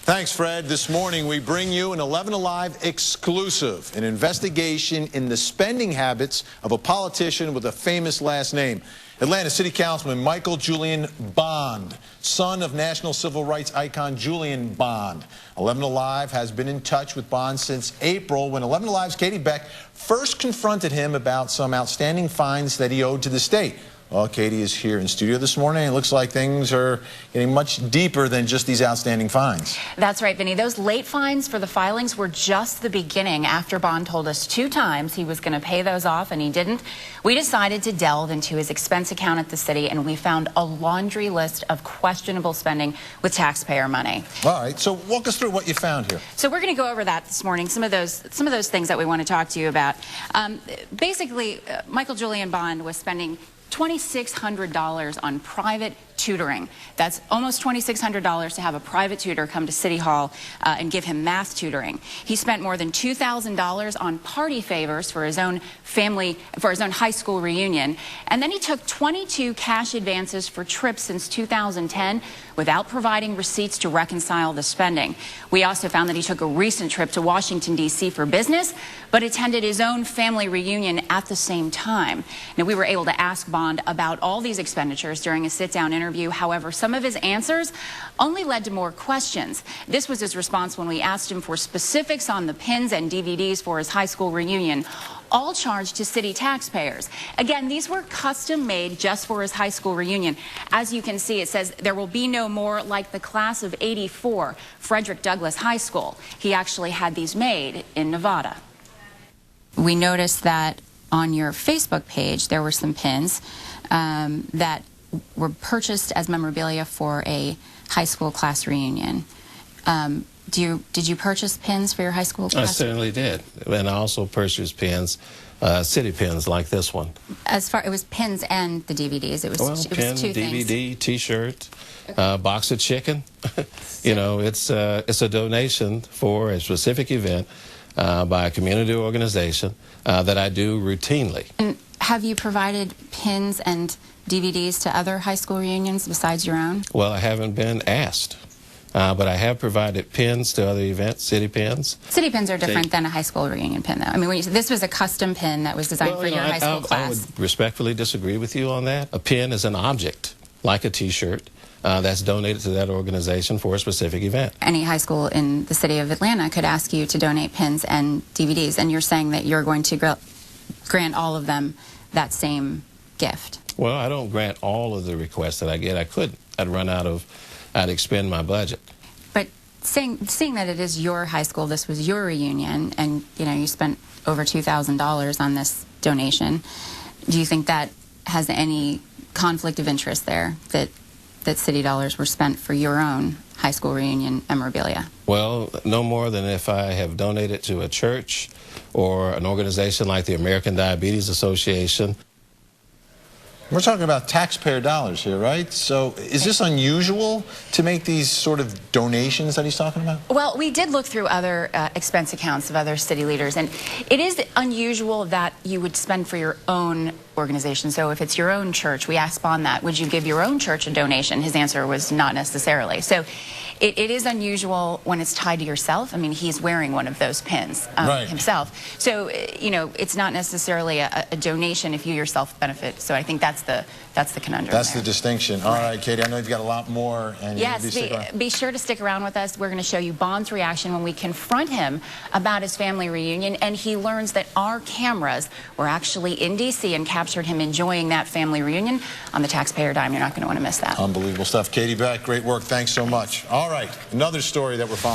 Thanks, Fred. This morning, we bring you an 11 Alive exclusive, an investigation in the spending habits of a politician with a famous last name. Atlanta City Councilman Michael Julian Bond, son of national civil rights icon Julian Bond. 11 Alive has been in touch with Bond since April, when 11 Alive's Katie Beck first confronted him about some outstanding fines that he owed to the state. Well, Katie is here in studio this morning. It looks like things are getting much deeper than just these outstanding fines. That's right, Vinny. Those late fines for the filings were just the beginning. After Bond told us 2 times he was going to pay those off and he didn't, we decided to delve into his expense account at the city, and we found a laundry list of questionable spending with taxpayer money. All right, so walk us through what you found here. So we're going to go over that this morning, some of those things that we want to talk to you about. Basically, Michael Julian Bond was spending $2,600 on private tutoring. That's almost $2,600 to have a private tutor come to City Hall and give him math tutoring. He spent more than $2,000 on party favors for his own family, for his own high school reunion. And then he took 22 cash advances for trips since 2010 without providing receipts to reconcile the spending. We also found that he took a recent trip to Washington, D.C. for business, but attended his own family reunion at the same time. Now, we were able to ask Bond about all these expenditures during a sit-down interview. However, some of his answers only led to more questions. This was his response when we asked him for specifics on the pins and DVDs for his high school reunion, all charged to city taxpayers. Again, these were custom made just for his high school reunion. As you can see, it says there will be no more like the class of '84, Frederick Douglass High School. He actually had these made in Nevada. We noticed that on your Facebook page there were some pins that were purchased as memorabilia for a high school class reunion. Did you purchase pins for your high school class? I certainly did, and I also purchased pins, city pins like this one. It was pins and the DVDs. It was pin, 2 things. DVD, T-shirt, box of chicken. You know, it's a donation for a specific event by a community organization that I do routinely. And have you provided pins and DVDs to other high school reunions besides your own? Well, I haven't been asked, but I have provided pins to other events, city pins. City pins are different than a high school reunion pin, though. I mean, this was a custom pin that was designed for your high school class. I would respectfully disagree with you on that. A pin is an object, like a T-shirt, that's donated to that organization for a specific event. Any high school in the city of Atlanta could ask you to donate pins and DVDs, and you're saying that you're going to grant all of them that same gift. Well, I don't grant all of the requests that I get. I couldn't. I'd expend my budget. But seeing that it is your high school, this was your reunion, and you spent over $2,000 on this donation, do you think that has any conflict of interest there, that city dollars were spent for your own high school reunion memorabilia? Well, no more than if I have donated to a church or an organization like the American Diabetes Association. We're talking about taxpayer dollars here, right? So is this unusual to make these sort of donations that he's talking about? Well, we did look through other expense accounts of other city leaders, and it is unusual that you would spend for your own organization. So if it's your own church, we asked Bond that, would you give your own church a donation? His answer was not necessarily. So it is unusual when it's tied to yourself. I mean, he's wearing one of those pins himself. So, it's not necessarily a donation if you yourself benefit. So I think that's the conundrum. That's the distinction. All right, Katie, I know you've got a lot more. And yes, be sure to stick around with us. We're going to show you Bond's reaction when we confront him about his family reunion, and he learns that our cameras were actually in D.C. and captured him enjoying that family reunion on the taxpayer dime. You're not going to want to miss that. Unbelievable stuff. Katie Beck, great work. Thanks so much. All right, another story that we're following.